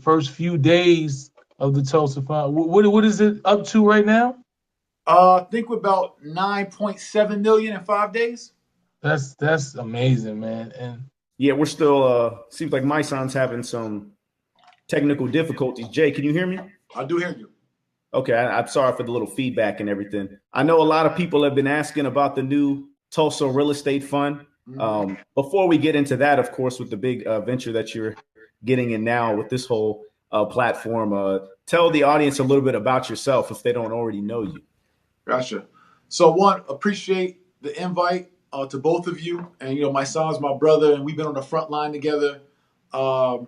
first few days of the Tulsa Fund. What is it up to right now? I think we're about 9.7 million in 5 days. That's amazing, man. And Yeah, we're still. Seems like Mysonne's having some technical difficulties. Jay, can you hear me? I do hear you. Okay, I'm sorry for the little feedback and everything. I know a lot of people have been asking about the new Tulsa Real Estate Fund. Before we get into that, of course, with the big venture that you're getting in now with this whole platform, tell the audience a little bit about yourself if they don't already know you. Gotcha. So one, appreciate the invite to both of you. And my son's my brother, and we've been on the front line together. Um,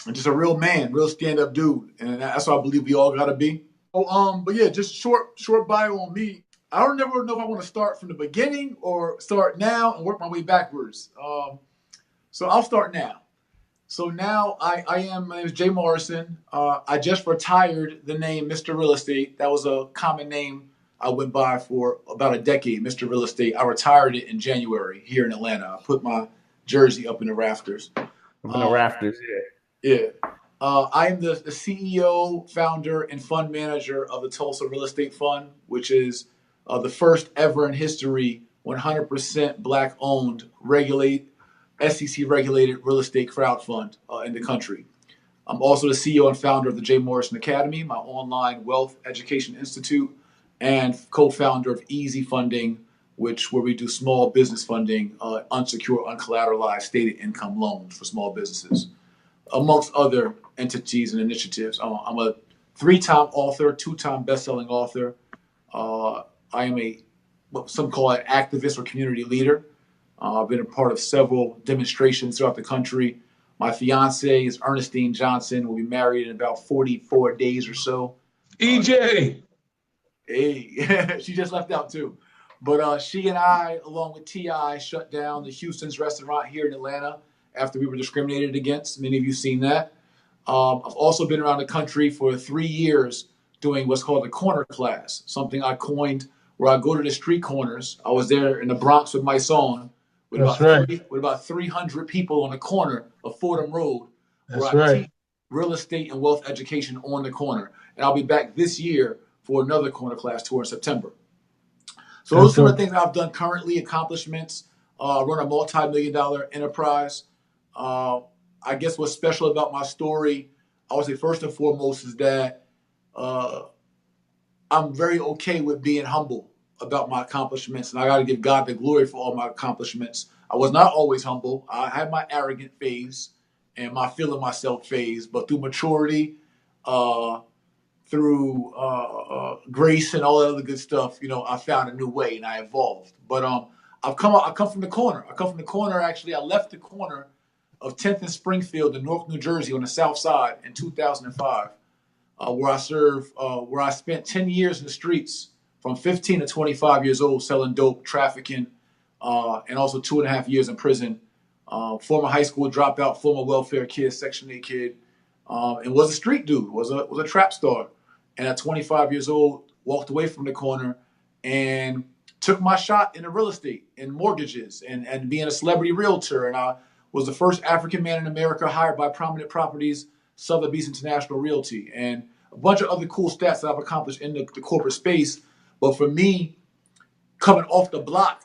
and just a real man, real stand-up dude, and that's what I believe we all gotta be. But yeah, just short bio on me. I don't never know if I want to start from the beginning or start now and work my way backwards. So I'll start now. So now my name is Jay Morrison. I just retired the name Mr. Real Estate. That was a common name I went by for about a decade, Mr. Real Estate. I retired it in January here in Atlanta. I put my jersey up in the rafters. Up in the rafters, Yeah. I am the CEO, founder, and fund manager of the Tulsa Real Estate Fund, which is the first ever in history 100% black owned, SEC regulated real estate crowd fund in the country. I'm also the CEO and founder of the Jay Morrison Academy, my online wealth education institute, and co-founder of Easy Funding, where we do small business funding, unsecured, uncollateralized stated income loans for small businesses, amongst other entities and initiatives. I'm a 3-time author, 2-time best-selling author. I am what some call an activist or community leader. I've been a part of several demonstrations throughout the country. My fiance is Ernestine Johnson. We'll be married in about 44 days or so. EJ. Hey, she just left out too. But she and I, along with T.I., shut down the Houston's restaurant here in Atlanta after we were discriminated against. Many of you seen that. I've also been around the country for 3 years doing what's called the corner class, something I coined where I go to the street corners. I was there in the Bronx with Mysonne That's right. with about 300 people on the corner of Fordham Road, where That's I right. teach real estate and wealth education on the corner. And I'll be back this year for another corner class tour in September. So those That's are some of right. the things I've done currently, accomplishments. Run a multi-million-dollar enterprise. Uh, I guess what's special about my story, I would say first and foremost, is that uh, I'm very okay with being humble about my accomplishments, and I got to give God the glory for all my accomplishments. I was not always humble. I had my arrogant phase and my feeling myself phase, but through maturity, uh, through grace and all that other good stuff, I found a new way and I evolved. But I come from the corner. I come from the corner. Actually, I left the corner of 10th and Springfield in Newark, New Jersey, on the South Side in 2005, where I spent 10 years in the streets from 15 to 25 years old selling dope, trafficking, and also 2.5 years in prison. Former high school dropout, former welfare kid, Section 8 kid, and was a street dude, was a trap star. And at 25 years old, walked away from the corner and took my shot into real estate and mortgages and being a celebrity realtor. And I was the first African man in America hired by Prominent Properties, Sotheby's International Realty, and a bunch of other cool stats that I've accomplished in the corporate space. But for me, coming off the block,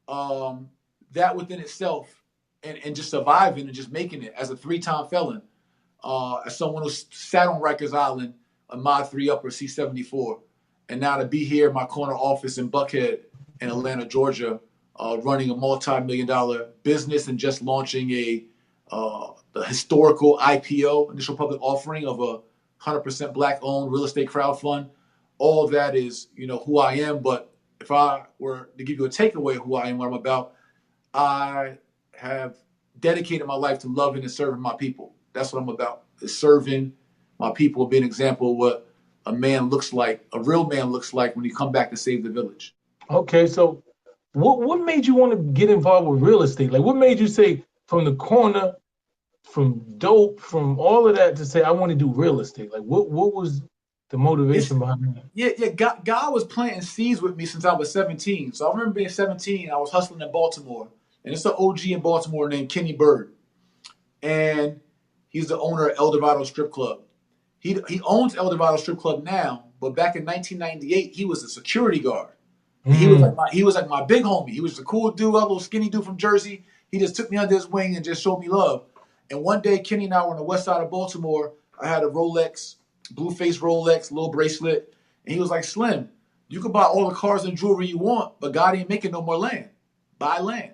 that within itself, and just surviving and just making it as a 3-time felon, as someone who sat on Rikers Island, a Mod 3 Upper C-74, and now to be here in my corner office in Buckhead in Atlanta, Georgia, running a multi-million-dollar business and just launching the historical IPO, initial public offering of a 100% black-owned real estate crowd fund. All of that is, who I am. But if I were to give you a takeaway of who I am, what I'm about, I have dedicated my life to loving and serving my people. That's what I'm about, is serving my people, be an example of what a man looks like, a real man looks like when you come back to save the village. Okay, so what made you want to get involved with real estate? Like, what made you say from the corner, from dope, from all of that to say I want to do real estate? Like, what was the It's motivation behind that? Yeah. God was planting seeds with me since I was 17. So I remember being 17. I was hustling in Baltimore, and it's an OG in Baltimore named Kenny Bird, and He's the owner of El Dorado Strip Club. He owns El Dorado Strip Club now, but back in 1998, he was a security guard. And he was like my big homie. He was the cool dude, a little skinny dude from Jersey. He just took me under his wing and just showed me love. And one day, Kenny and I were on the west side of Baltimore. I had a Rolex, blue-face Rolex, little bracelet. And he was like, Slim, you can buy all the cars and jewelry you want, but God ain't making no more land. Buy land.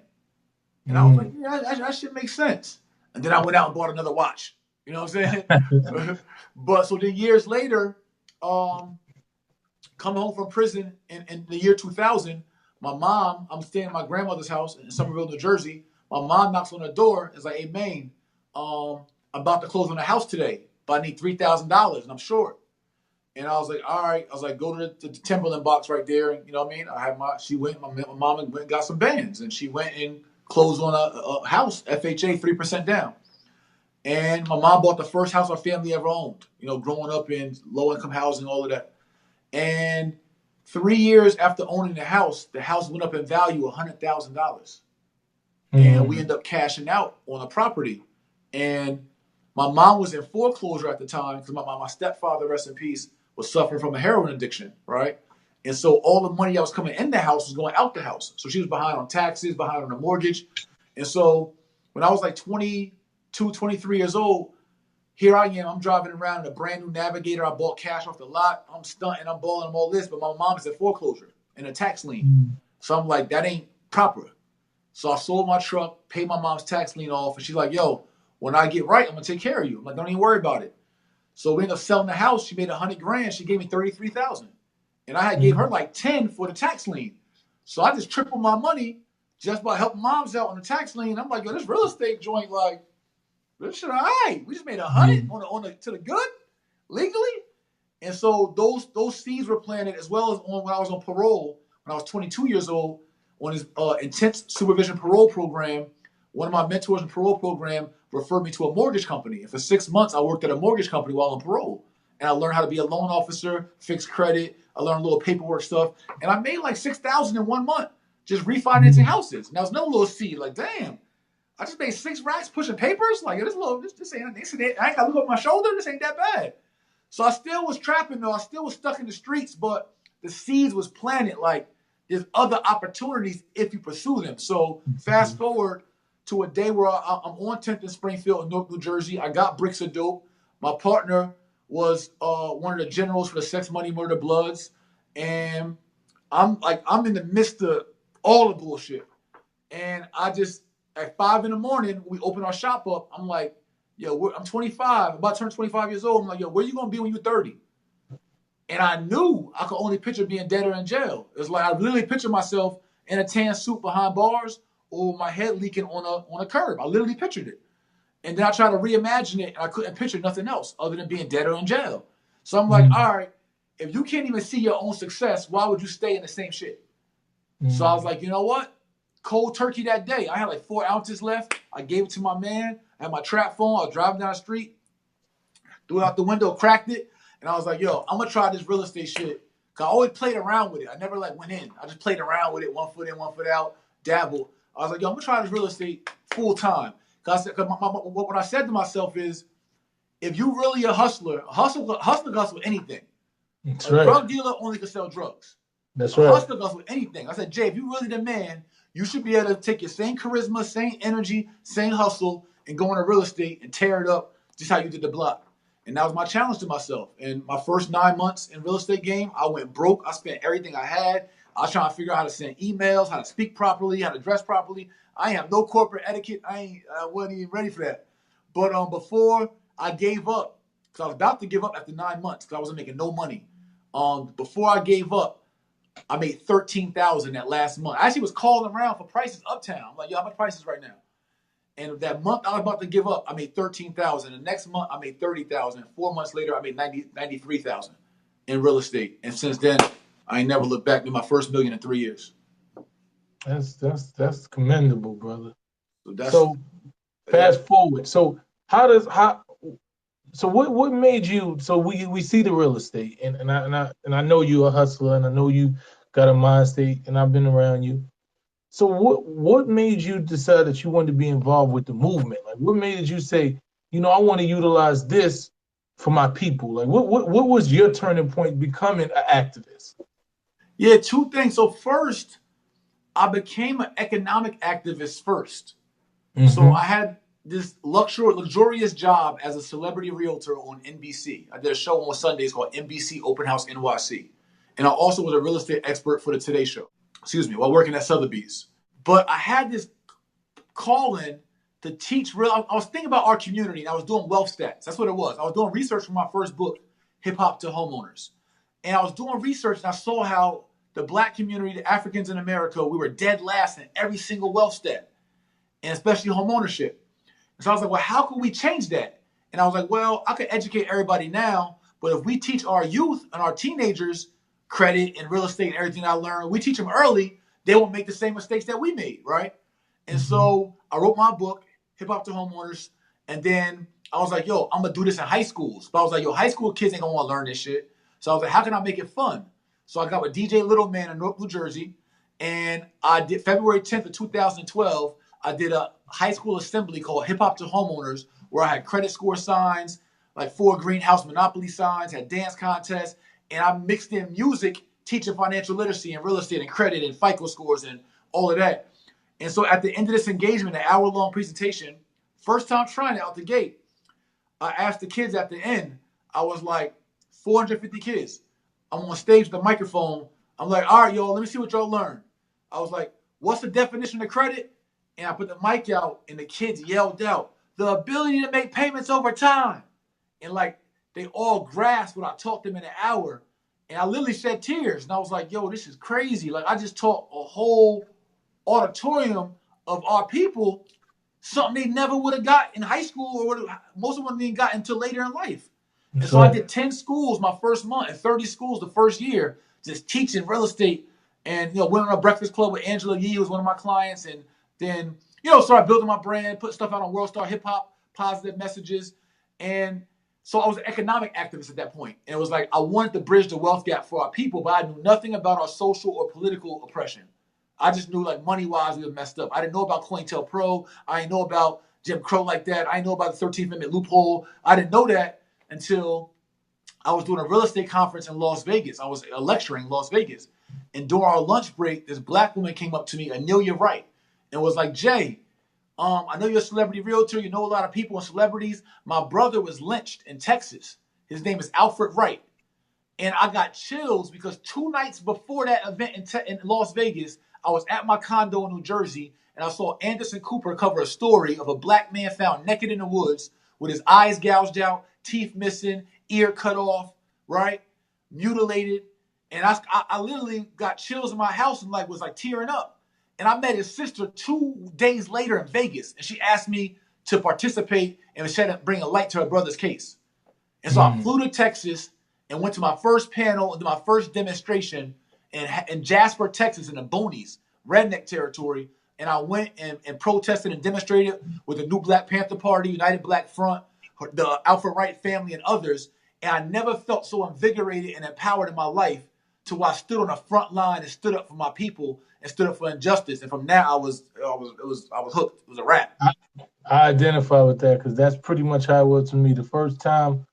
And I was like, yeah, that shit makes sense. And then I went out and bought another watch. You know what I'm saying? But so then years later, coming home from prison in the year 2000, my mom, I'm staying at my grandmother's house in Somerville, New Jersey. My mom knocks on the door. It's like, hey, Maine, I'm about to close on the house today, but I need $3,000 and I'm short. And I was like, all right. I was like, go to the Timberland box right there. And you know what I mean? My mom went and got some bands and she went and closed on a house, FHA, 3% down. And my mom bought the first house our family ever owned, you know, growing up in low-income housing, all of that. And 3 years after owning the house went up in value $100,000. And we ended up cashing out on a property. And my mom was in foreclosure at the time because my stepfather, rest in peace, was suffering from a heroin addiction, right? And so all the money that was coming in the house was going out the house. So she was behind on taxes, behind on the mortgage. And so when I was like 22, 23 years old, here I am. I'm driving around in a brand new Navigator. I bought cash off the lot. I'm stunting. I'm balling. I'm all this. But my mom is in foreclosure and a tax lien. So I'm like, that ain't proper. So I sold my truck, paid my mom's tax lien off. And she's like, yo, when I get right, I'm going to take care of you. I'm like, don't even worry about it. So we ended up selling the house. She made $100,000. She gave me $33,000. And I had gave her like 10 for the tax lien. So I just tripled my money just by helping moms out on the tax lien. I'm like, yo, this real estate joint, like, this shit all right. We just made $100 on the to the good legally. And so those seeds were planted as well as when I was on parole, when I was 22 years old, on his intense supervision parole program. One of my mentors in the parole program referred me to a mortgage company. And for 6 months, I worked at a mortgage company while on parole. And I learned how to be a loan officer, fix credit. I learned a little paperwork stuff. And I made like $6,000 in 1 month just refinancing houses. And that was another little seed. Like, damn, I just made 6 racks pushing papers. Like, this ain't, I ain't got to look over my shoulder. This ain't that bad. So I still was trapping, though. I still was stuck in the streets, but the seeds was planted. Like, there's other opportunities if you pursue them. So fast forward to a day where I'm on 10th in Springfield in Newark, New Jersey. I got bricks of dope. My partner was one of the generals for the Sex, Money, Murder, Bloods. And I'm in the midst of all the bullshit. And I just, at 5 in the morning, we open our shop up. I'm like, yo, I'm 25, about to turn 25 years old. I'm like, yo, where you going to be when you're 30? And I knew I could only picture being dead or in jail. It's like I literally picture myself in a tan suit behind bars or my head leaking on a curb. I literally pictured it. And then I tried to reimagine it, and I couldn't picture nothing else other than being dead or in jail. So I'm like, all right, if you can't even see your own success, why would you stay in the same shit? So I was like, you know what? Cold turkey that day. I had like 4 ounces left. I gave it to my man. I had my trap phone. I was driving down the street, threw it out the window, cracked it. And I was like, yo, I'm going to try this real estate shit. Because I always played around with it. I never like went in. I just played around with it, 1 foot in, 1 foot out, dabble. I was like, yo, I'm going to try this real estate full time. Because what I said to myself is, if you really a hustler can hustle anything. That's a right. drug dealer only can sell drugs. That's a right. hustler can hustle anything. I said, Jay, if you really the man, you should be able to take your same charisma, same energy, same hustle, and go into real estate and tear it up just how you did the block. And that was my challenge to myself. And my first 9 months in real estate game, I went broke. I spent everything I had. I was trying to figure out how to send emails, how to speak properly, how to dress properly. I have no corporate etiquette. I wasn't even ready for that. But before I gave up, because I was about to give up after 9 months because I wasn't making no money. Before I gave up, I made $13,000 that last month. I actually was calling around for prices uptown. I'm like, yo, how much prices right now? And that month I was about to give up, I made $13,000. The next month I made $30,000. 4 months later, I made $93,000 in real estate. And since then, I ain't never looked back. Made my first $1 million in 3 years. That's commendable, brother. So fast forward. So what made you? So we see the real estate, and I know you're a hustler, and I know you got a mind state, and I've been around you. So what made you decide that you wanted to be involved with the movement? Like, what made you say, I want to utilize this for my people. Like, what was your turning point becoming an activist? Yeah, two things. So first, I became an economic activist first. So I Mm-hmm. had this luxurious job as a celebrity realtor on NBC. I did a show on Sundays called NBC Open House NYC. And I also was a real estate expert for the Today Show, while working at Sotheby's. But I had this calling to teach I was thinking about our community and I was doing wealth stats. That's what it was. I was doing research for my first book, Hip Hop to Homeowners. And I was doing research and I saw how the black community, the Africans in America, we were dead last in every single wealth stat, and especially home ownership. And so I was like, well, how can we change that? And I was like, well, I could educate everybody now, but if we teach our youth and our teenagers credit and real estate and everything I learned, we teach them early, they won't make the same mistakes that we made, right? And Mm-hmm. so I wrote my book, Hip Hop to Homeowners, and then I was like, yo, I'm gonna do this in high schools. But I was like, yo, high school kids ain't gonna wanna learn this shit. So I was like, how can I make it fun? So I got with DJ Littleman in Newark, New Jersey, and I did February 10th of 2012. I did a high school assembly called Hip Hop to Homeowners, where I had credit score signs, like 4 greenhouse monopoly signs, had dance contests, and I mixed in music, teaching financial literacy and real estate and credit and FICO scores and all of that. And so at the end of this engagement, an hour-long presentation, first time trying it out the gate, I asked the kids at the end, I was like, 450 kids. I'm on stage with the microphone. I'm like, all right, y'all, let me see what y'all learned. I was like, what's the definition of credit? And I put the mic out, and the kids yelled out, the ability to make payments over time. And like, they all grasped what I taught them in an hour. And I literally shed tears. And I was like, yo, this is crazy. Like, I just taught a whole auditorium of our people something they never would have got in high school, or most of them didn't got until later in life. And That's so I right. did 10 schools my first month and 30 schools the first year, just teaching real estate. And, went on a breakfast club with Angela Yee, who was one of my clients. And then, started building my brand, put stuff out on World Star Hip Hop, positive messages. And so I was an economic activist at that point. And it was like, I wanted to bridge the wealth gap for our people, but I knew nothing about our social or political oppression. I just knew, like, money-wise, we were messed up. I didn't know about COINTELPRO. I didn't know about Jim Crow like that. I didn't know about the 13th Amendment loophole. I didn't know that until I was doing a real estate conference in Las Vegas. I was lecturing in Las Vegas. And during our lunch break, this black woman came up to me, Anelia Wright, and was like, Jay, I know you're a celebrity realtor. You know a lot of people and celebrities. My brother was lynched in Texas. His name is Alfred Wright. And I got chills because 2 nights before that event in Las Vegas, I was at my condo in New Jersey, and I saw Anderson Cooper cover a story of a black man found naked in the woods with his eyes gouged out, teeth missing, ear cut off, right? Mutilated. And I literally got chills in my house and was tearing up. And I met his sister 2 days later in Vegas, and she asked me to participate and bring a light to her brother's case. And so I Mm. flew to Texas and went to my first panel and my first demonstration in Jasper, Texas, in the boonies, redneck territory. And I went and protested and demonstrated with the New Black Panther Party, United Black Front, the Alfred Wright family, and others. And I never felt so invigorated and empowered in my life to where I stood on the front line and stood up for my people and stood up for injustice. And from there, I was hooked. It was a wrap. I identify with that because that's pretty much how it was to me. The first time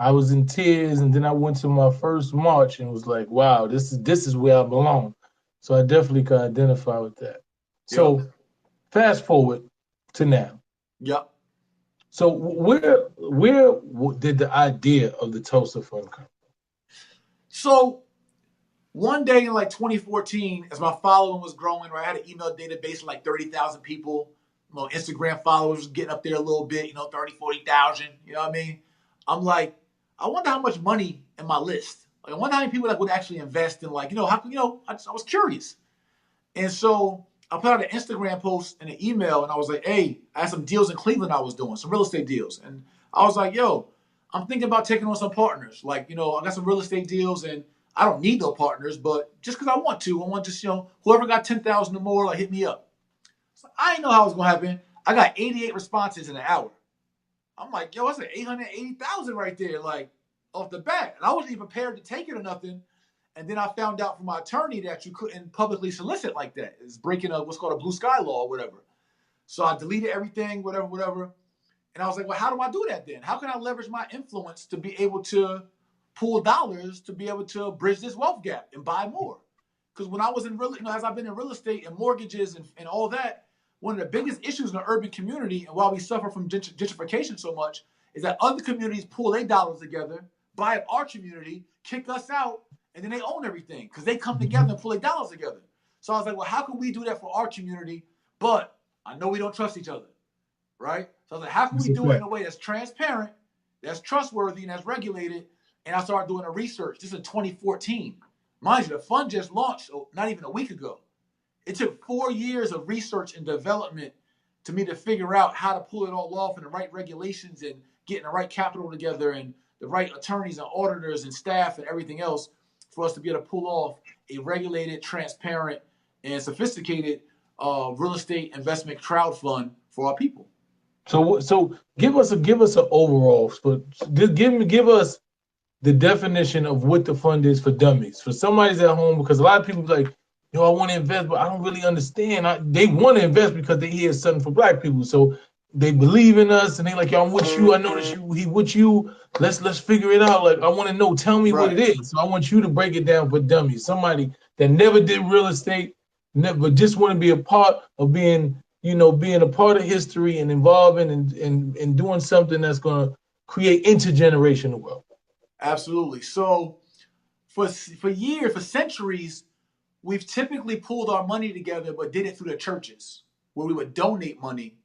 I was in tears, and then I went to my first march and was like, "Wow, this is where I belong." So I definitely can identify with that. Yep. So fast forward to now. Yep. So where did the idea of the Tulsa Fund come? So one day in 2014, as my following was growing, right, I had an email database of 30,000 people. Instagram followers was getting up there a little bit, 30, 40,000. You know what I mean? I'm like, I wonder how much money in my list. I wonder how many people would actually invest in how I was curious. And so I put out an Instagram post and an email, and I was like, hey, I had some deals in Cleveland I was doing, some real estate deals. And I was like, yo, I'm thinking about taking on some partners. I got some real estate deals, and I don't need no partners, but just because I want just, whoever got 10,000 or more, hit me up. So I didn't know how it was going to happen. I got 88 responses in an hour. I'm like, yo, that's 880,000 right there, off the bat. And I wasn't even prepared to take it or nothing. And then I found out from my attorney that you couldn't publicly solicit like that. It's breaking what's called a blue sky law or whatever. So I deleted everything, whatever. And I was like, well, how do I do that then? How can I leverage my influence to be able to pool dollars to be able to bridge this wealth gap and buy more? Because when I was in real, as I've been in real estate and mortgages and all that, one of the biggest issues in the urban community and why we suffer from gentrification so much is that other communities pull their dollars together, buy up our community, kick us out, and then they own everything because they come together and pull their dollars together. So I was like, well, how can we do that for our community? But I know we don't trust each other, right? So I was like, how can we do it in a way that's transparent, that's trustworthy, and that's regulated? And I started doing a research. This is in 2014. Mind you, the fund just launched not even a week ago. It took 4 years of research and development to me to figure out how to pull it all off and the right regulations and getting the right capital together and the right attorneys and auditors and staff and everything else for us to be able to pull off a regulated, transparent, and sophisticated real estate investment crowd fund for our people. So give us an overall, but give us the definition of what the fund is for dummies. For somebody's at home, because a lot of people are like, yo, I want to invest, but I don't really understand. They want to invest because they hear something for black people. So they believe in us and they like, yo, I'm with you. I know that he with you. Let's figure it out. Like, I want to know, tell me what it is. So I want you to break it down for dummies. Somebody that never did real estate, never just want to be a part of being a part of history and involving and doing something that's going to create intergenerational wealth. Absolutely. So for years, for centuries, we've typically pulled our money together, but did it through the churches, where we would donate money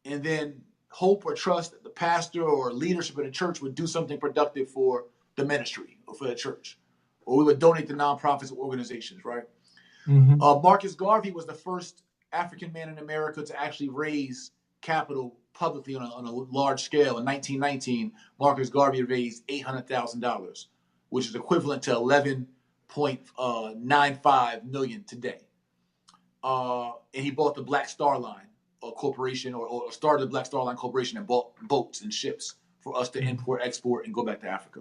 and then hope or trust that the pastor or leadership of the church would do something productive for the ministry or for the church. Or we would donate to nonprofits or organizations, right? Mm-hmm. Marcus Garvey was the first African man in America to actually raise capital publicly on a large scale. In 1919, Marcus Garvey raised $800,000, which is equivalent to $11.95 million today. And he bought the Black Star Line corporation or started the Black Star Line Corporation and bought boats and ships for us to import, export, and go back to Africa.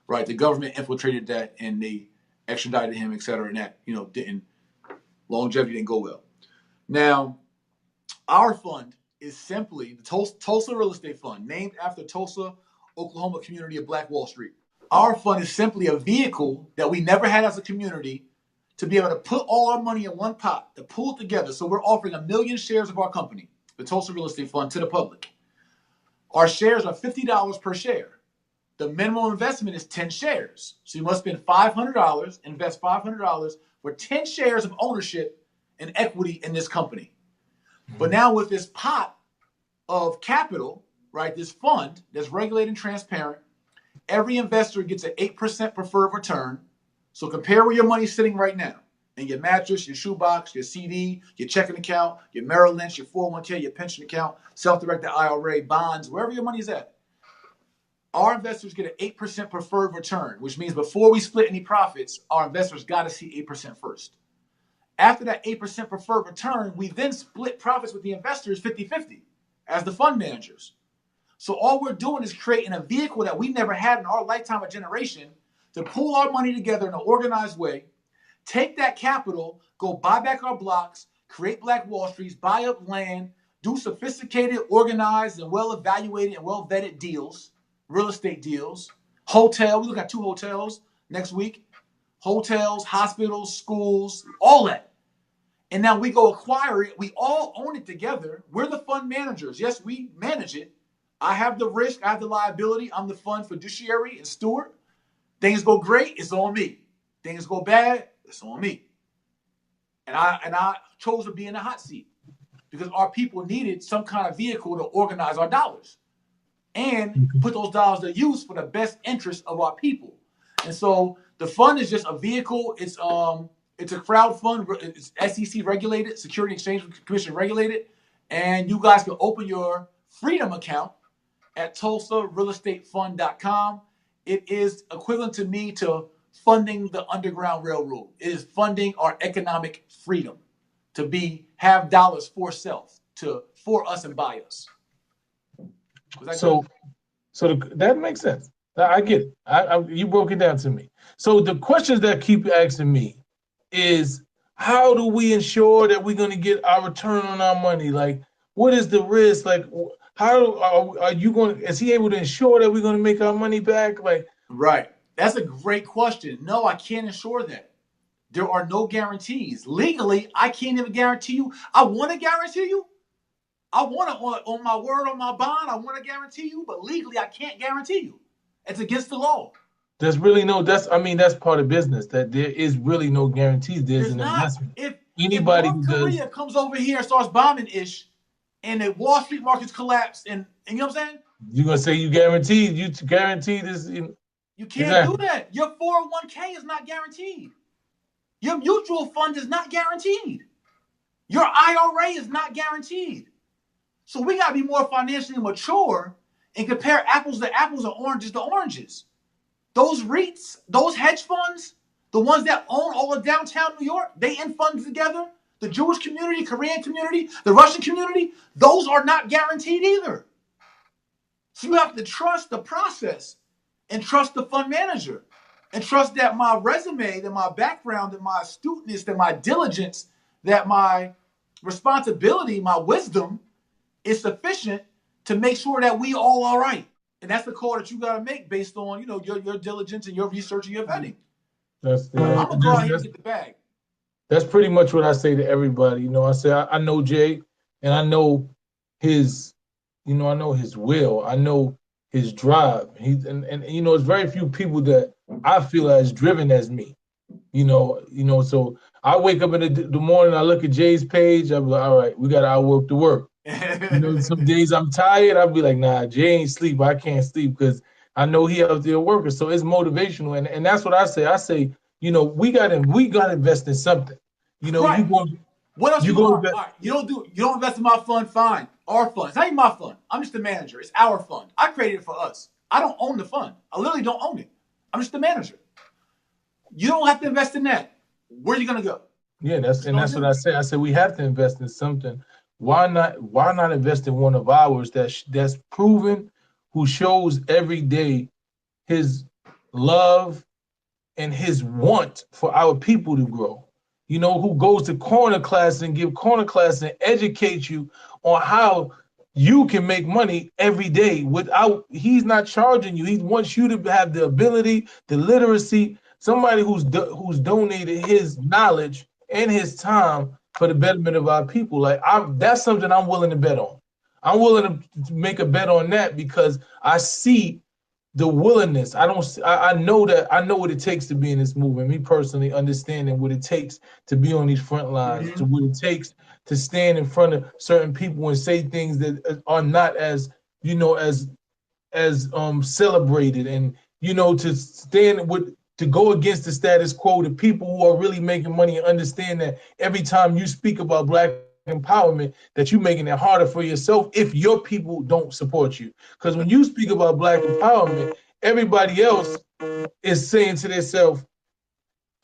Right? The government infiltrated that and they extradited him, et cetera, and that, longevity didn't go well. Now, our fund is simply the Tulsa Real Estate Fund, named after Tulsa, Oklahoma community of Black Wall Street. Our fund is simply a vehicle that we never had as a community to be able to put all our money in one pot, to pull it together. So we're offering 1 million shares of our company, the Tulsa Real Estate Fund, to the public. Our shares are $50 per share. The minimum investment is 10 shares. So you must spend $500, invest $500 for 10 shares of ownership and equity in this company. But now with this pot of capital, right, this fund that's regulated and transparent, every investor gets an 8% preferred return. So compare where your money's sitting right now in your mattress, your shoebox, your CD, your checking account, your Merrill Lynch, your 401k, your pension account, self-directed IRA, bonds, wherever your money's at. Our investors get an 8% preferred return, which means before we split any profits, our investors got to see 8% first. After that 8% preferred return, we then split profits with the investors 50-50 as the fund managers. So all we're doing is creating a vehicle that we never had in our lifetime of generation to pull our money together in an organized way, take that capital, go buy back our blocks, create Black Wall Streets, buy up land, do sophisticated, organized, and well-evaluated and well-vetted deals, real estate deals, hotel. We look at 2 hotels next week. Hotels, hospitals, schools, all that. And now we go acquire it. We all own it together. We're the fund managers. Yes, we manage it. I have the risk. I have the liability. I'm the fund fiduciary and steward. Things go great, it's on me. Things go bad, it's on me. And I chose to be in the hot seat because our people needed some kind of vehicle to organize our dollars and put those dollars to use for the best interest of our people. And so the fund is just a vehicle. It's a crowd fund. It's SEC regulated, Security Exchange Commission regulated, and you guys can open your Freedom account at TulsaRealEstateFund.com. It is equivalent to me to funding the Underground Railroad. It is funding our economic freedom to have dollars for self, for us and by us. So that makes sense. I get it. You broke it down to me. So the questions that keep asking me is, how do we ensure that we're going to get our return on our money? Like, what is the risk? Like, How are you going? Is he able to ensure that we're going to make our money back? Like, right. That's a great question. No, I can't ensure that. There are no guarantees. Legally, I can't even guarantee you. I want to guarantee you. I want to, on my word, on my bond, I want to guarantee you, but legally, I can't guarantee you. It's against the law. there's really no. That's part of business. That there is really no guarantees. There's There's an not. investment. If Anybody North who does, Korea comes over here and starts bombing ish, and the Wall Street markets collapse, and you know what I'm saying? you're gonna say you guaranteed. You guaranteed this. You can't do Exactly. that. Your 401k is not guaranteed. Your mutual fund is not guaranteed. Your IRA is not guaranteed. So we got to be more financially mature and compare apples to apples and oranges to oranges. Those REITs, those hedge funds, the ones that own all of downtown New York, they in funds together. The Jewish community, Korean community, the Russian community, those are not guaranteed either. So you have to trust the process and trust the fund manager and trust that my resume, that my background, that my astuteness, that my diligence, that my responsibility, my wisdom is sufficient to make sure that we all right. And that's the call that you got to make based on, you know, your diligence and your research and your vetting. I'm gonna go out here and get the bag. That's pretty much what I say to everybody. You know, I say I know Jay, and I know his, you know, I know his will. I know his drive. And you know, it's very few people that I feel as driven as me. You know. So I wake up in the morning, I look at Jay's page. I'm like, all right, we got to outwork the work. You know, some days I'm tired. I'll be like, nah, Jay ain't sleep. I can't sleep because I know he out there working. So it's motivational, and that's what I say. I say, you know, we got to invest in something. You know, right. What else you you go want? All right, you don't invest in my fund, fine. Our fund. It's not even my fund. I'm just the manager. It's our fund. I created it for us. I don't own the fund. I literally don't own it. I'm just the manager. You don't have to invest in that. Where are you gonna go? Yeah, that's what I say. I say we have to invest in something. Why not invest in one of ours that's proven, who shows every day his love and his want for our people to grow. You know, who goes to corner class and give corner class and educate you on how you can make money every day without, he's not charging you. He wants you to have the ability, the literacy, somebody who's donated his knowledge and his time for the betterment of our people. Like, that's something I'm willing to bet on. I'm willing to make a bet on that because I see the willingness. I know what it takes to be in this movement. Me personally, understanding what it takes to be on these front lines, to what it takes to stand in front of certain people and say things that are not as, you know, as celebrated, and, you know, to stand with, to go against the status quo, the people who are really making money, and understand that every time you speak about Black empowerment, that you're making it harder for yourself if your people don't support you. Because when you speak about Black empowerment, everybody else is saying to themselves,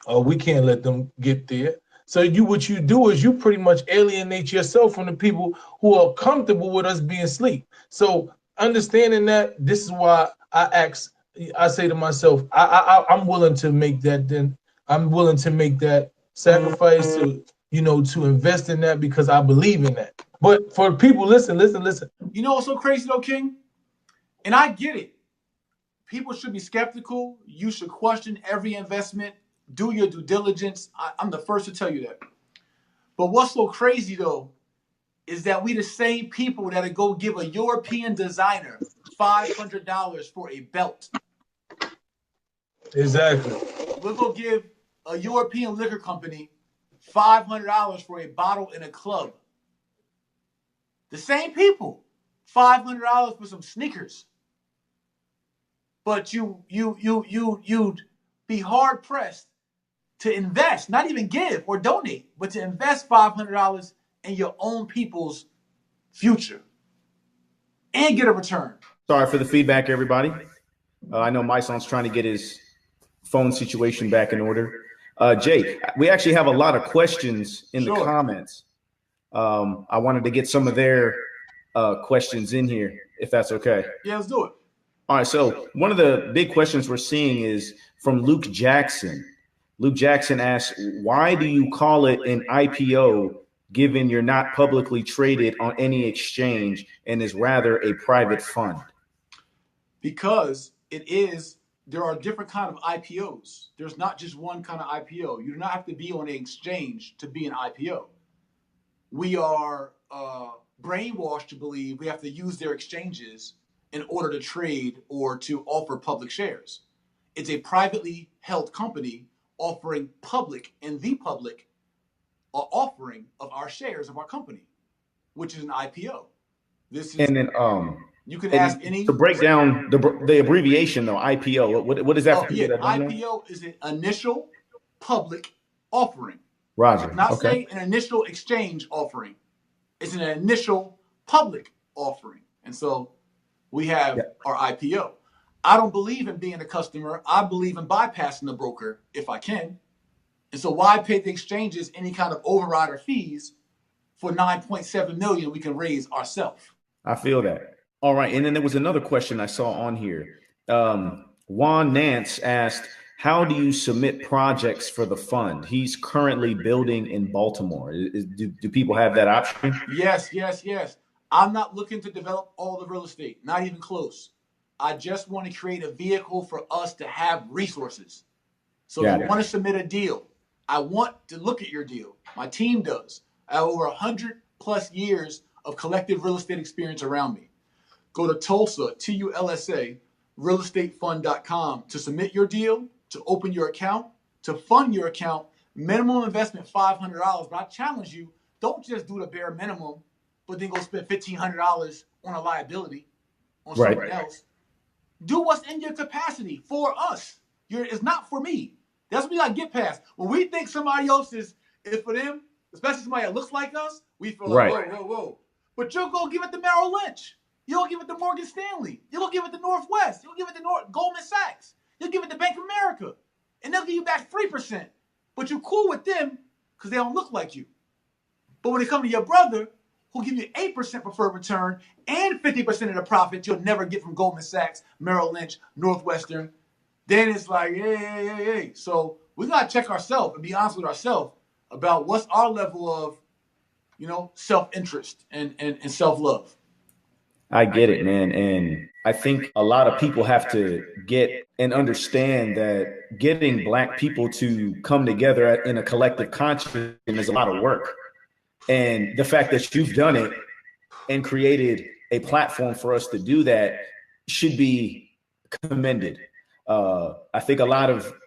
oh, we can't let them get there. So what you do is you pretty much alienate yourself from the people who are comfortable with us being asleep. So understanding that, this is why I say to myself, I'm willing to make that. Then I'm willing to make that sacrifice to, you know, to invest in that because I believe in that. But for people, listen. You know what's so crazy though, King? And I get it. People should be skeptical. You should question every investment. Do your due diligence. I'm the first to tell you that. But what's so crazy though is that we the same people that go give a European designer $500 for a belt. Exactly. We'll go give a European liquor company $500 for a bottle in a club. The same people, $500 for some sneakers. But you'd be hard pressed to invest, not even give or donate, but to invest $500 in your own people's future and get a return. Sorry for the feedback, everybody. I know Mysonne's trying to get his phone situation back in order. Jay, we actually have a lot of questions in the comments. I wanted to get some of their questions in here, if that's okay. Yeah, let's do it. All right, so one of the big questions we're seeing is from Luke Jackson. Luke Jackson asks, why do you call it an IPO given you're not publicly traded on any exchange and is rather a private fund? Because there are different kind of IPOs. There's not just one kind of IPO. You do not have to be on an exchange to be an IPO. We are brainwashed to believe we have to use their exchanges in order to trade or to offer public shares. It's a privately held company offering public and the public offering of our shares of our company, which is an IPO. This is, and then you can ask any to break down the abbreviation though. IPO. What does that? IPO is an initial public offering. Roger. Not say an initial exchange offering. It's an initial public offering. And so we have our IPO. I don't believe in being a customer. I believe in bypassing the broker if I can. And so why pay the exchanges any kind of overrider fees for $9.7 million we can raise ourselves? I feel that. All right. And then there was another question I saw on here. Juan Nance asked, how do you submit projects for the fund? He's currently building in Baltimore. Do people have that option? Yes. I'm not looking to develop all the real estate, not even close. I just want to create a vehicle for us to have resources. So if you want to submit a deal, I want to look at your deal. My team does. I have over 100+ years of collective real estate experience around me. Go to Tulsa, TULSA, realestatefund.com to submit your deal, to open your account, to fund your account. Minimum investment $500. But I challenge you, don't just do the bare minimum, but then go spend $1,500 on a liability, on something else. Do what's in your capacity for us. It's not for me. That's what we got to get past. When we think somebody else is for them, especially somebody that looks like us, we feel like, whoa. But you'll go give it to Merrill Lynch. You'll give it to Morgan Stanley. You'll give it to Northwest. You'll give it to Goldman Sachs. You'll give it to Bank of America. And they'll give you back 3%. But you're cool with them because they don't look like you. But when it comes to your brother, who'll give you 8% preferred return and 50% of the profit you'll never get from Goldman Sachs, Merrill Lynch, Northwestern, then it's like, hey. So we got to check ourselves and be honest with ourselves about what's our level of, self-interest and self-love. I get it, man. And I think a lot of people have to get and understand that getting Black people to come together in a collective conscience is a lot of work. And the fact that you've done it and created a platform for us to do that should be commended. I think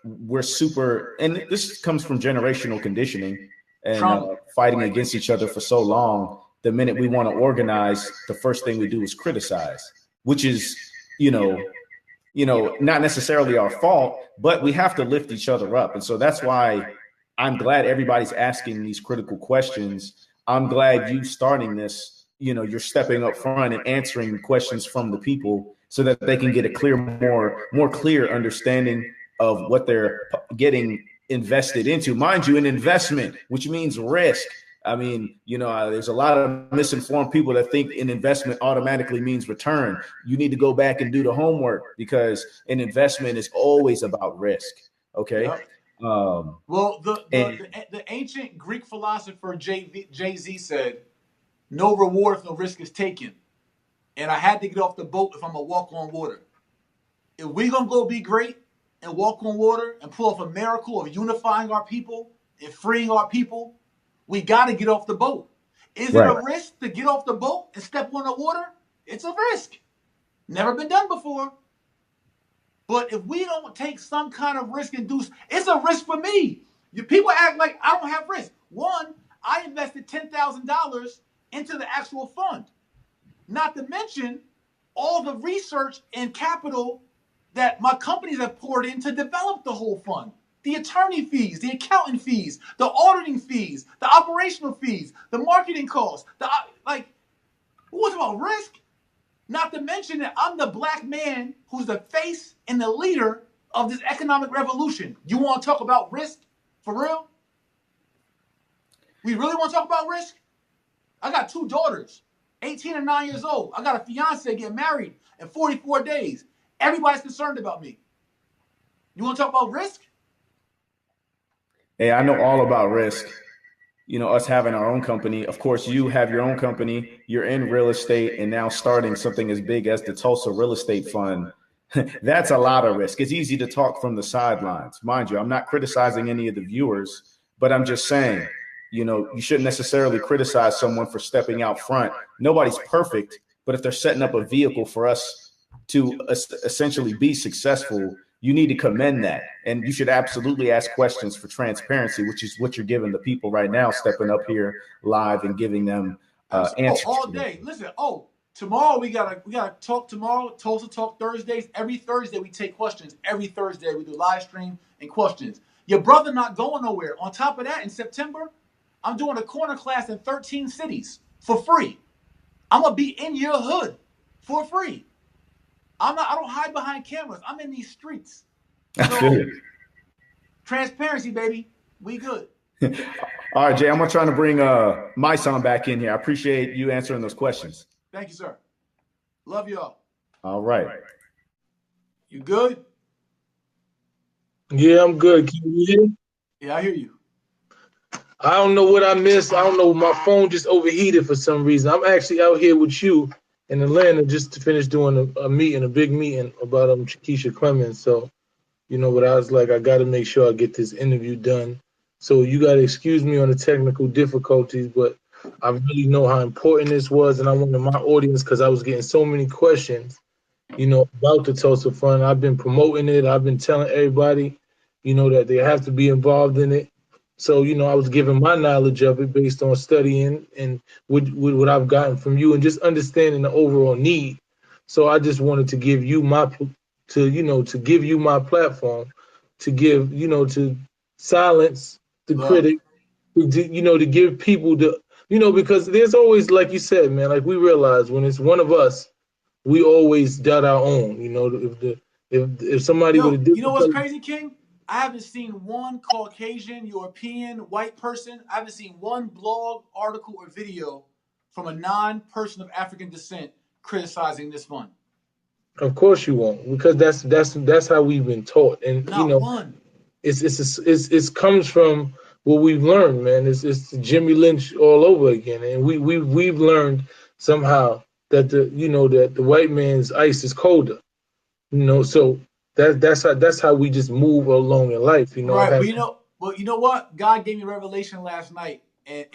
we're super, and this comes from generational conditioning and fighting against each other for so long. The minute we want to organize, the first thing we do is criticize, which is, not necessarily our fault, but we have to lift each other up. And so that's why I'm glad everybody's asking these critical questions. I'm glad you starting this, you're stepping up front and answering questions from the people so that they can get a more clear understanding of what they're getting invested into. Mind you, an investment, which means risk. I mean, there's a lot of misinformed people that think an investment automatically means return. You need to go back and do the homework because an investment is always about risk. Okay. Yep. Well, the ancient Greek philosopher Jay-Z said, no reward if no risk is taken. And I had to get off the boat if I'm going to walk on water. If we're going to go be great and walk on water and pull off a miracle of unifying our people and freeing our people, we got to get off the boat. Is it a risk to get off the boat and step on the water? It's a risk. Never been done before. But if we don't take some kind of risk induced, it's a risk for me. People act like I don't have risk. One, I invested $10,000 into the actual fund. Not to mention all the research and capital that my companies have poured in to develop the whole fund. The attorney fees, the accountant fees, the auditing fees, the operational fees, the marketing costs. What's about risk? Not to mention that I'm the Black man who's the face and the leader of this economic revolution. You want to talk about risk? For real? We really want to talk about risk? I got 2 daughters, 18 and 9 years old. I got a fiance getting married in 44 days. Everybody's concerned about me. You want to talk about risk? Hey, I know all about risk. us having our own company. Of course, you have your own company, you're in real estate, and now starting something as big as the Tulsa Real Estate Fund. That's a lot of risk. It's easy to talk from the sidelines. Mind you, I'm not criticizing any of the viewers, but I'm just saying, you shouldn't necessarily criticize someone for stepping out front. Nobody's perfect, but if they're setting up a vehicle for us to essentially be successful, you need to commend that. And you should absolutely ask questions for transparency, which is what you're giving the people right now, stepping up here live and giving them answers. All day. Listen, tomorrow we gotta talk tomorrow. Tulsa Talk Thursdays. Every Thursday we take questions. Every Thursday we do live stream and questions. Your brother not going nowhere. On top of that, in September, I'm doing a corner class in 13 cities for free. I'm gonna be in your hood for free. I don't hide behind cameras. I'm in these streets. So, transparency, baby. We good. All right, Jay, I'm trying to bring Mysonne back in here. I appreciate you answering those questions. Thank you, sir. Love y'all. All right. You good? Yeah, I'm good. Can you hear me? Yeah, I hear you. I don't know what I missed. I don't know. My phone just overheated for some reason. I'm actually out here with you in Atlanta just to finish doing a big meeting about Keisha Clemens. So, but I was like, I got to make sure I get this interview done. So you got to excuse me on the technical difficulties, but I really know how important this was, and I wanted my audience, because I was getting so many questions, about the Tulsa Fund. I've been promoting it. I've been telling everybody, that they have to be involved in it. So, I was giving my knowledge of it based on studying and with what I've gotten from you and just understanding the overall need. So I just wanted to give you to give you my platform, to give, to silence the critic, to give people because there's always, like you said, man, like we realize when it's one of us, we always dot our own, if somebody would have. You know what's crazy, King? I haven't seen one Caucasian, European, white person. I haven't seen one blog, article, or video from a non-person of African descent criticizing this fund. Of course you won't, because that's how we've been taught, and Not one. It comes from what we've learned, man. It's Jimmy Lynch all over again, and we've learned somehow that the white man's ice is colder, so. That's how we just move along in life, Right, but you know what? God gave me revelation last night, and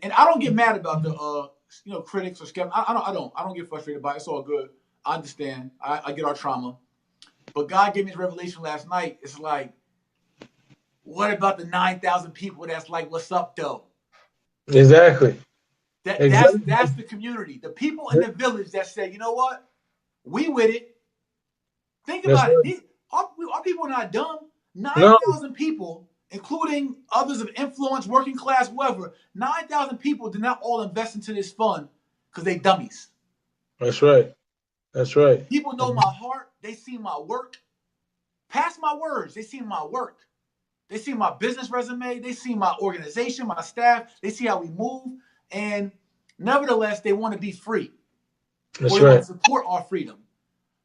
I don't get mad about the critics or skeptics. I don't get frustrated by it. It's all good. I understand. I get our trauma, but God gave me this revelation last night. It's like, what about the 9,000 people that's like, what's up, though? Exactly. That's the community, the people in the village that say, you know what, we with it. Think about it. Our people are not dumb. 9,000 people, including others of influence, working class, whoever, 9,000 people did not all invest into this fund because they dummies. That's right. That's right. People know my heart. They see my work. Past my words, they see my work. They see my business resume. They see my organization, my staff. They see how we move. And nevertheless, they want to be free. That's or they right. want to support our freedom.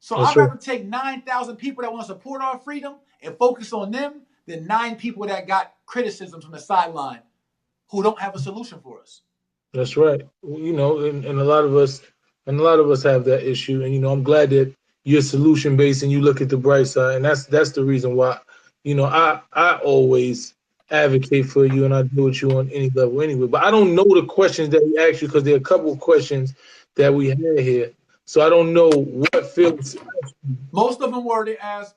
So I'd rather take 9,000 people that want to support our freedom and focus on them than 9 people that got criticism from the sideline who don't have a solution for us. That's right. And a lot of us have that issue. And I'm glad that you're solution based and you look at the bright side. And that's the reason why, I always advocate for you, and I do with you on any level anyway. But I don't know the questions that we asked you, because there are a couple of questions that we had here. So I don't know what feels. Most of them were, they asked,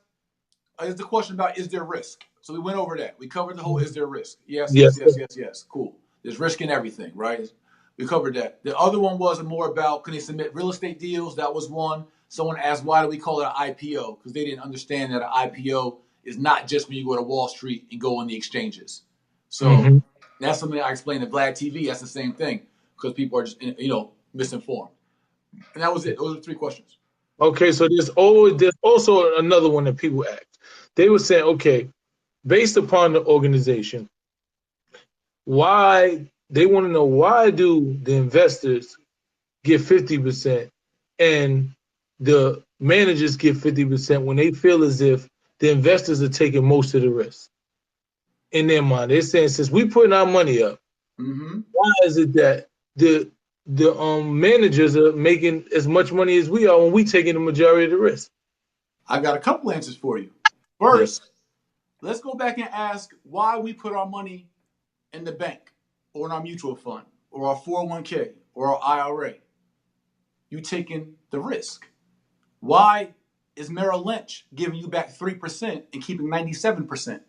is the question about, is there risk? So we went over that. We covered the whole, is there risk? Yes. Cool. There's risk in everything, right? We covered that. The other one was more about, can they submit real estate deals? That was one. Someone asked, why do we call it an IPO? Because they didn't understand that an IPO is not just when you go to Wall Street and go on the exchanges. So that's something I explained at Vlad TV. That's the same thing, because people are just, misinformed. And that was it. Those are 3 questions. Okay, so there's also another one that people asked. They were saying, okay, based upon the organization, why they want to know, why do the investors get 50% and the managers get 50% when they feel as if the investors are taking most of the risk? In their mind, they're saying, since we putting our money up, Mm-hmm. Why is it that the managers are making as much money as we are when we taking the majority of the risk? I got a couple answers for you. Yes. First, let's go back and ask why we put our money in the bank or in our mutual fund or our 401k or our IRA. You taking the risk. Why is Merrill Lynch giving you back 3% and keeping 97%?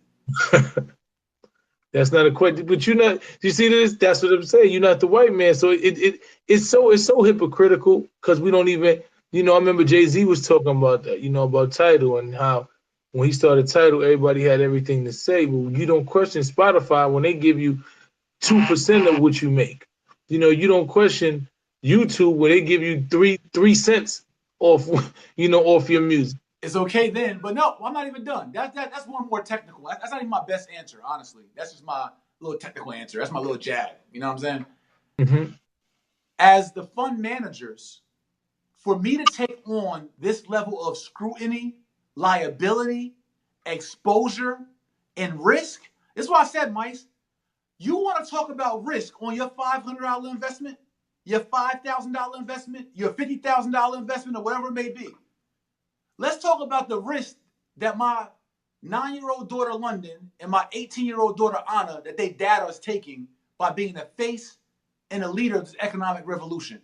That's not a question, but you're not. You see this? That's what I'm saying. You're not the white man, so it's so hypocritical because we don't even. I remember Jay-Z was talking about that. About Tidal and how when he started Tidal, everybody had everything to say, but you don't question Spotify when they give you 2% of what you make. You don't question YouTube where they give you three cents off. Off your music. It's okay then, but no, I'm not even done. That's one more technical. That's not even my best answer, honestly. That's just my little technical answer. That's my little jab. You know what I'm saying? Mm-hmm. As the fund managers, for me to take on this level of scrutiny, liability, exposure, and risk, this is why I said, Mice, you want to talk about risk on your $500 investment, your $5,000 investment, your $50,000 investment, or whatever it may be. Let's talk about the risk that my 9-year-old daughter London and my 18-year-old daughter Anna, that they dad is taking by being the face and a leader of this economic revolution.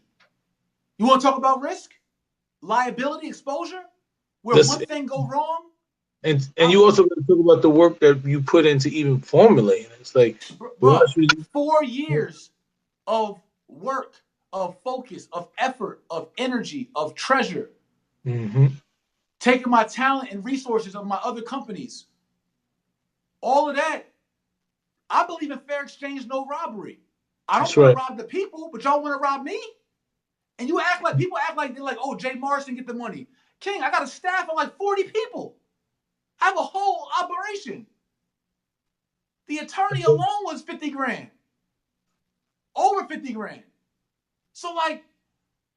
You want to talk about risk, liability, exposure, where one thing go wrong? And you also got to talk about the work that you put into even formulating. It's like, bro, 4 years of work, of focus, of effort, of energy, of treasure. Mm-hmm. Taking my talent and resources of my other companies. All of that. I believe in fair exchange, no robbery. I don't want to rob the people, but y'all want to rob me? And people act like they're like, oh, Jay Morrison get the money. King, I got a staff of like 40 people. I have a whole operation. The attorney alone was 50 grand. Over 50 grand. So like,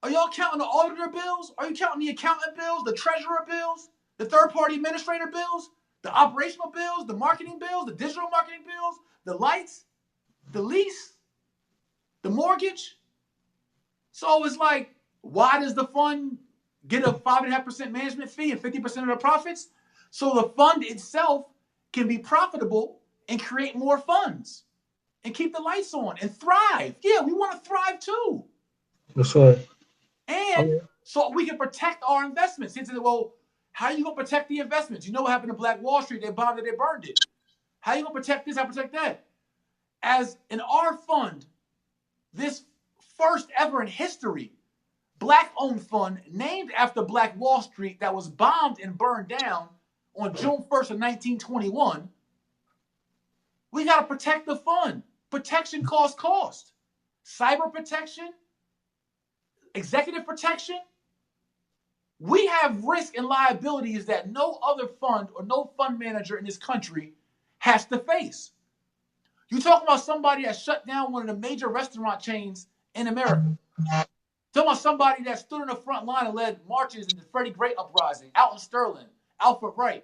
are y'all counting the auditor bills? Are you counting the accountant bills, the treasurer bills, the third-party administrator bills, the operational bills, the marketing bills, the digital marketing bills, the lights, the lease, the mortgage? So it's like, why does the fund get a 5.5% management fee and 50% of the profits? So the fund itself can be profitable and create more funds and keep the lights on and thrive. Yeah, we want to thrive too. That's right. And so we can protect our investments. Well, how are you going to protect the investments? You know what happened to Black Wall Street? They bombed it, they burned it. How are you going to protect this? How protect that? As in our fund, this first ever in history, Black-owned fund named after Black Wall Street that was bombed and burned down on June 1st of 1921, we got to protect the fund. Protection cost. Cyber protection, executive protection. We have risk and liabilities that no other fund or no fund manager in this country has to face. You talking about somebody that shut down one of the major restaurant chains in America. Talking about somebody that stood in the front line and led marches in the Freddie Gray uprising, Alton Sterling, Alfred Wright.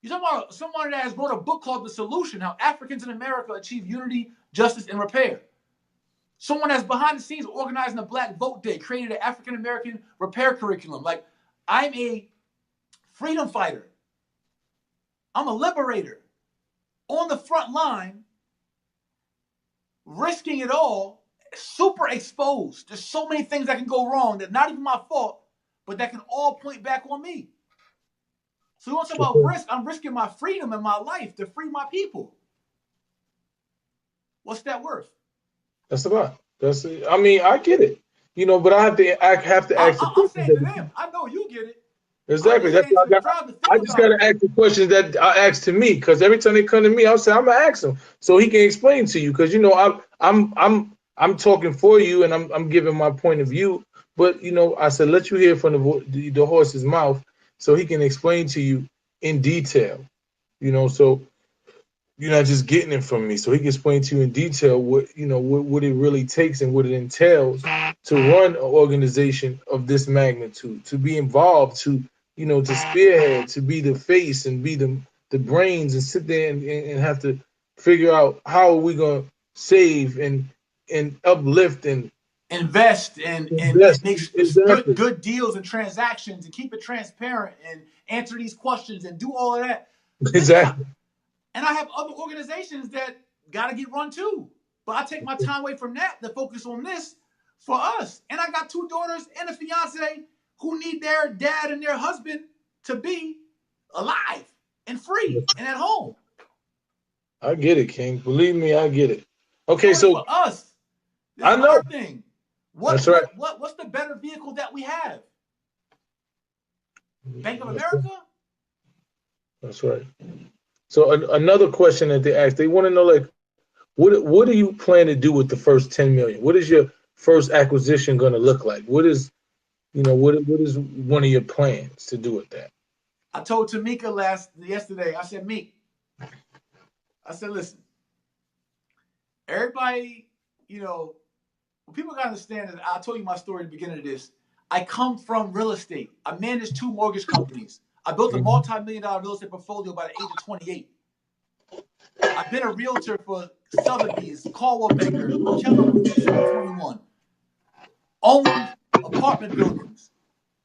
You're talking about someone that has wrote a book called The Solution, How Africans in America Achieve Unity, Justice, and Repair. Someone that's behind the scenes organizing the Black Vote Day, created an African-American repair curriculum. Like, I'm a freedom fighter. I'm a liberator. On the front line, risking it all, super exposed. There's so many things that can go wrong that not even my fault, but that can all point back on me. So you want to talk about risk? I'm risking my freedom and my life to free my people. What's that worth? That's a lot. I mean, I get it. But I have to ask I'm saying to them, I know you get it. Exactly. That's why I just got to ask the questions that I ask to me, because every time they come to me, I'll say I'm gonna ask him so he can explain to you. Because I'm talking for you and I'm giving my point of view. But I said let you hear from the horse's mouth so he can explain to you in detail. So you're not just getting it from me. So he can explain to you in detail what it really takes and what it entails to run an organization of this magnitude, to be involved, to spearhead, to be the face and be the brains and sit there and have to figure out how are we going to save and uplift and invest and invest. make Exactly. good deals and transactions and keep it transparent and answer these questions and do all of that. Listen, Exactly. I have other organizations that got to get run too. But I take my time away from that to focus on this for us. And I got 2 daughters and a fiance who need their dad and their husband to be alive and free and at home. I get it, King. Believe me, I get it. We're Okay, doing it so for us. This I is know. our thing. That's right. What's the better vehicle that we have? Bank of That's America? right. That's right. So another question that they ask, they want to know, like, what do you plan to do with the first 10 million? What is your first acquisition going to look like? What is what is one of your plans to do with that? I told Tamika yesterday, I said, Meek, I said, listen, everybody, what people got to understand is, I told you my story at the beginning of this. I come from real estate. I managed 2 mortgage companies. I built a multi-million-dollar real estate portfolio by the age of 28. I've been a realtor for Sotheby's, Caldwell Banker, Keller Williams, 2021. Owned apartment buildings,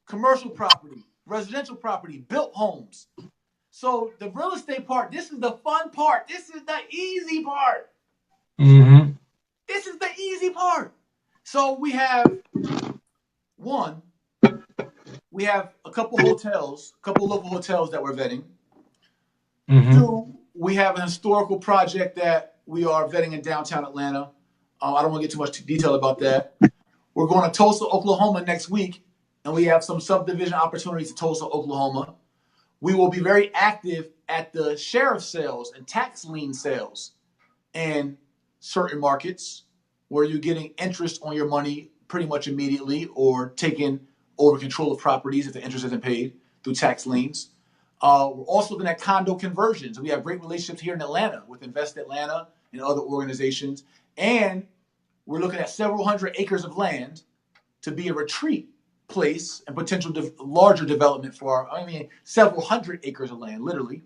commercial property, residential property, built homes. So the real estate part, this is the fun part. This is the easy part. Mm-hmm. This is the easy part. So we have a couple hotels, a couple local hotels that we're vetting. Mm-hmm. 2, we have an historical project that we are vetting in downtown Atlanta. I don't want to get too much detail about that. We're going to Tulsa, Oklahoma next week, and we have some subdivision opportunities in Tulsa, Oklahoma. We will be very active at the sheriff sales and tax lien sales in certain markets where you're getting interest on your money pretty much immediately or taking over control of properties if the interest isn't paid through tax liens. We're also looking at condo conversions. We have great relationships here in Atlanta with Invest Atlanta and other organizations. And we're looking at several hundred acres of land to be a retreat place and potential larger development several hundred acres of land, literally.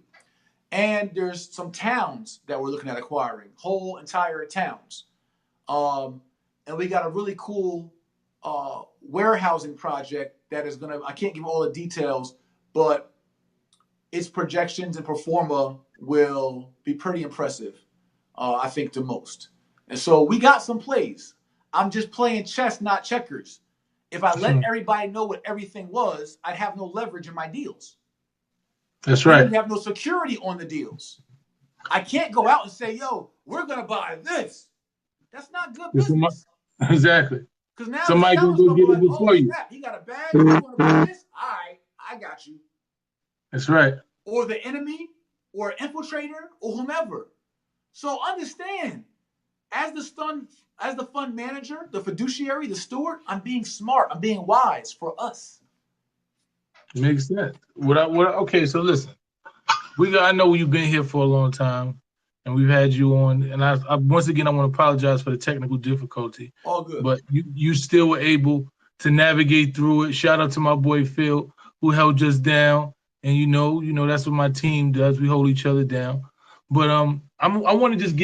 And there's some towns that we're looking at acquiring, whole entire towns. And we got a really cool warehousing project that is I can't give all the details, but its projections and pro forma will be pretty impressive, I think the most. And so we got some plays. I'm just playing chess, not checkers. If I let everybody know what everything was, I'd have no leverage in my deals. That's right. I'd have no security on the deals. I can't go out and say, yo, we're going to buy this. That's not good business. Exactly. Because now somebody the can seller's go going to get be it like, before oh, you. snap, he got a bag. You want to buy this? All right, I got you. That's right. Or the enemy, or an infiltrator, or whomever. So understand, as the fund manager, the fiduciary, the steward, I'm being smart. I'm being wise for us. Makes sense. Okay, so listen. I know you've been here for a long time, and we've had you on. And I once again, I want to apologize for the technical difficulty. All good. But you still were able to navigate through it. Shout out to my boy Phil, who held us down. And that's what my team does. We hold each other down. But I want to just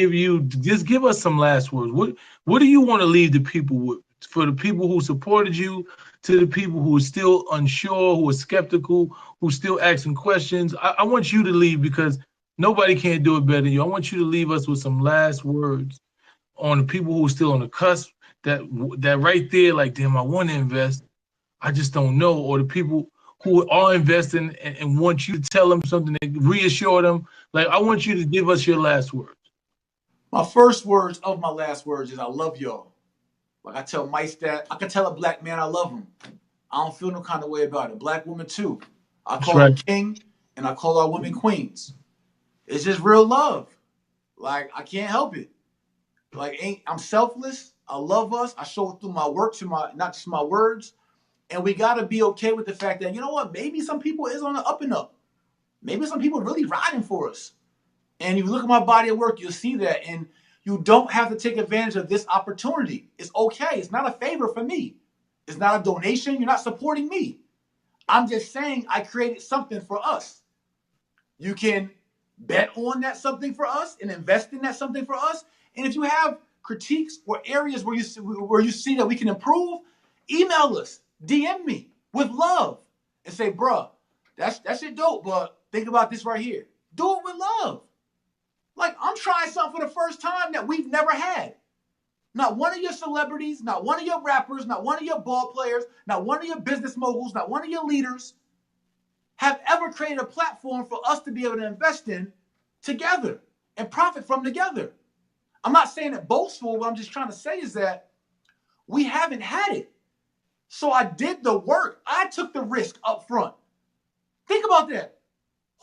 give us some last words. What do you want to leave the people with? For the people who supported you, to the people who are still unsure, who are skeptical, who are still asking questions. I want you to leave, because nobody can do it better than you. I want you to leave us with some last words on the people who are still on the cusp, that right there, like, damn, I want to invest, I just don't know. Or the people who are investing and want you to tell them something, to reassure them. Like, I want you to give us your last words. My first words of my last words is I love y'all. Like I tell Mike that I can tell a black man I love him. I don't feel no kind of way about it. Black woman too. I call her king, and I call our women queens. It's just real love. Like, I can't help it. Like, I'm selfless. I love us. I show it through my work, not just my words. And we got to be okay with the fact that, you know what, maybe some people is on the up and up. Maybe some people are really riding for us. And if you look at my body of work, you'll see that. And you don't have to take advantage of this opportunity. It's okay. It's not a favor for me. It's not a donation. You're not supporting me. I'm just saying I created something for us. You can bet on that something for us and invest in that something for us. And if you have critiques or areas where you see that we can improve, email us, DM me with love, and say, bruh, that shit dope, but think about this right here. Do it with love. Like, I'm trying something for the first time that we've never had. Not one of your celebrities, not one of your rappers, not one of your ball players, not one of your business moguls, not one of your leaders have ever created a platform for us to be able to invest in together and profit from together. I'm not saying it boastful. What I'm just trying to say is that we haven't had it. So I did the work. I took the risk up front. Think about that.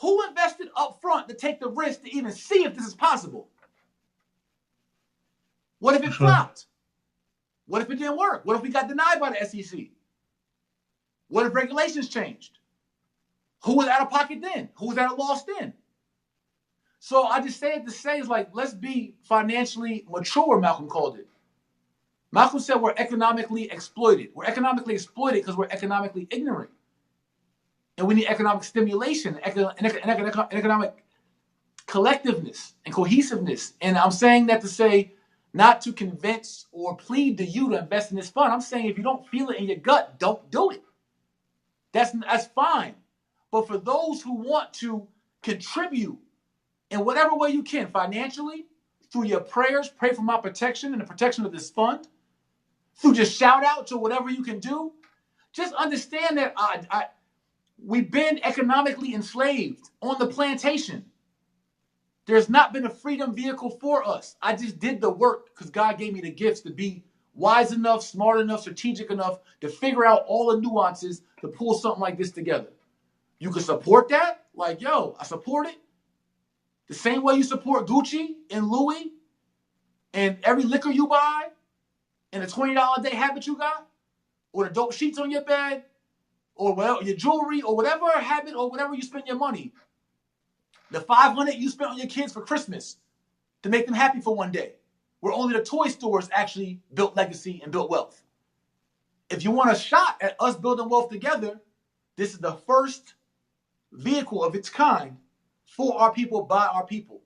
Who invested up front to take the risk to even see if this is possible? What if it flopped? What if it didn't work? What if we got denied by the SEC? What if regulations changed? Who was out of pocket then? Who was at a loss then? So I just say it to say is like, let's be financially mature, Malcolm called it. Malcolm said we're economically exploited. We're economically exploited because we're economically ignorant. And we need economic stimulation, economic collectiveness and cohesiveness. And I'm saying that to say, not to convince or plead to you to invest in this fund. I'm saying if you don't feel it in your gut, don't do it. That's fine. But for those who want to contribute in whatever way you can, financially, through your prayers, pray for my protection and the protection of this fund, through just shout out to whatever you can do, just understand that we've been economically enslaved on the plantation. There's not been a freedom vehicle for us. I just did the work because God gave me the gifts to be wise enough, smart enough, strategic enough to figure out all the nuances to pull something like this together. You can support that? Like, yo, I support it. The same way you support Gucci and Louis and every liquor you buy and the $20 a day habit you got, or the dope sheets on your bed, or whatever, your jewelry, or whatever habit, or whatever you spend your money. The $500 you spent on your kids for Christmas to make them happy for one day, where only the toy stores actually built legacy and built wealth. If you want a shot at us building wealth together, this is the first vehicle of its kind for our people, by our people.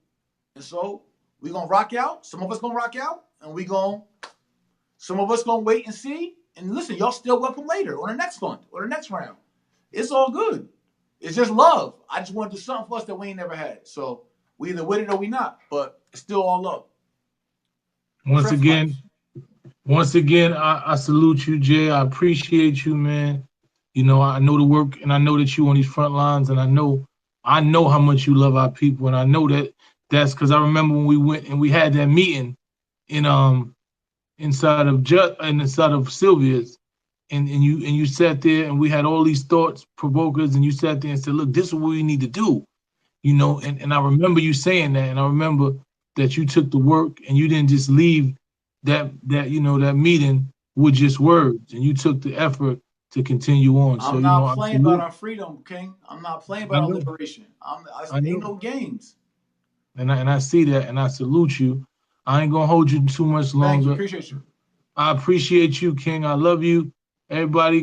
And so we're going to rock out. Some of us going to rock out, and some of us going to wait and see. And listen, y'all still welcome later on the next fund or the next round. It's all good. It's just love. I just want to do something for us that we ain't never had. So we either with it or we not, but it's still all love. Once again, I salute you, Jay. I appreciate you, man. You know, I know the work, and I know that you on these front lines, and I know how much you love our people, and I know that's because I remember when we went and we had that meeting in inside of Sylvia's, and you sat there, and we had all these thoughts provokers, and you sat there and said, look, this is what we need to do, you know, and I remember you saying that, and I remember that you took the work and you didn't just leave that meeting with just words, and you took the effort to continue on. I'm not playing about our freedom, King. I'm not playing about our liberation. Ain't no games. And I see that, and I salute you. I ain't gonna hold you too much longer. Thank you. Appreciate you. I appreciate you, King. I love you. Everybody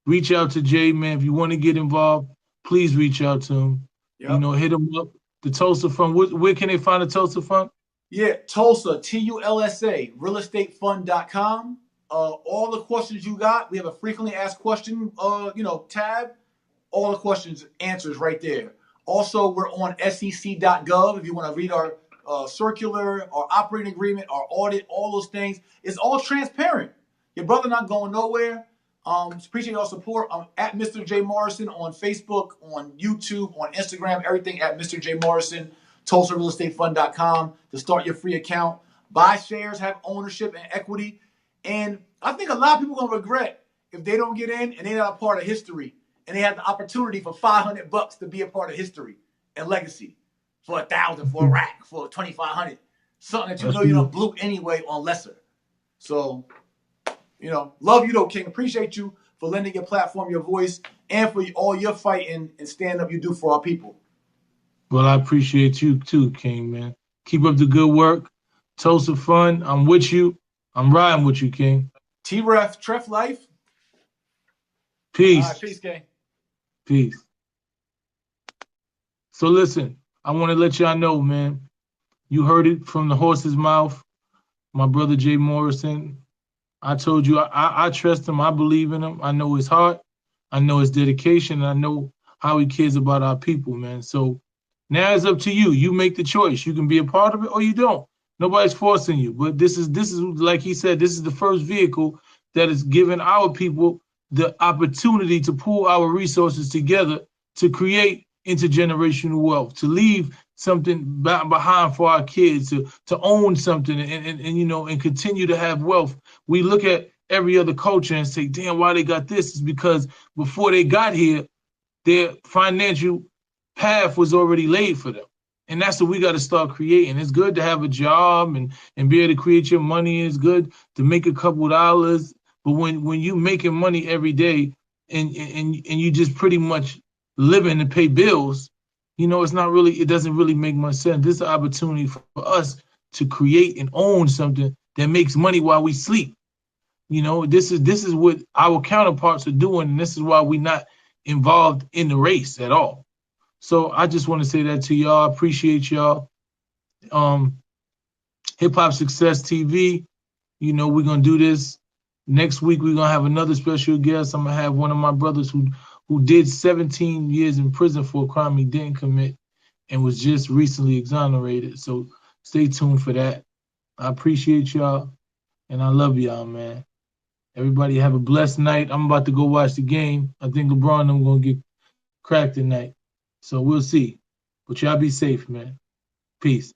reach out to Jay, man. If you want to get involved, please reach out to him. Yep. You know, hit him up. The Tulsa Fund. Where can they find the Tulsa Fund? Yeah, Tulsa, TULSA, realestatefund.com. All the questions you got, we have a frequently asked question, tab. All the questions, answers right there. Also, we're on SEC.gov if you want to read our circular, our operating agreement, our audit, all those things. It's all transparent. Your brother not going nowhere. Appreciate your support. I'm at Mr. Jay Morrison on Facebook, on YouTube, on Instagram, everything at Mr. Jay Morrison. TulsaRealEstateFund.com to start your free account. Buy shares, have ownership and equity. And I think a lot of people are going to regret if they don't get in and they're not a part of history and they have the opportunity for $500 to be a part of history and legacy, for $1,000, for a rack, for $2,500. Something that you don't blew anyway on lesser. So, love you though, King. Appreciate you for lending your platform, your voice, and for all your fighting and stand up you do for our people. Well, I appreciate you too, King, man. Keep up the good work. Tulsa Fund, I'm with you. I'm riding with you, King. T-Ref, Treff Life. Peace. All right, peace, King. Peace. So listen, I want to let y'all know, man, you heard it from the horse's mouth. my brother Jay Morrison. I told you I trust him. I believe in him. I know his heart. I know his dedication. And I know how he cares about our people, man. So now it's up to you. You make the choice. You can be a part of it or you don't. Nobody's forcing you. But this is like he said, this is the first vehicle that is giving our people the opportunity to pool our resources together to create intergenerational wealth, to leave something behind for our kids, to own something and you know and continue to have wealth. We look at every other culture and say, damn, why they got this? Is because before they got here, their financial path was already laid for them. And that's what we got to start creating. It's good to have a job and be able to create your money. It's good to make a couple of dollars. But when you making money every day and you just pretty much living to pay bills, you know, it doesn't really make much sense. This is an opportunity for us to create and own something that makes money while we sleep. You know, this is what our counterparts are doing, and this is why we're not involved in the race at all. So I just want to say that to y'all. I appreciate y'all. Hip Hop Success TV. You know, we're gonna do this next week. We're gonna have another special guest. I'm gonna have one of my brothers who did 17 years in prison for a crime he didn't commit and was just recently exonerated. So stay tuned for that. I appreciate y'all and I love y'all, man. Everybody have a blessed night. I'm about to go watch the game. I think LeBron and them gonna get cracked tonight. So we'll see. But y'all be safe, man. Peace.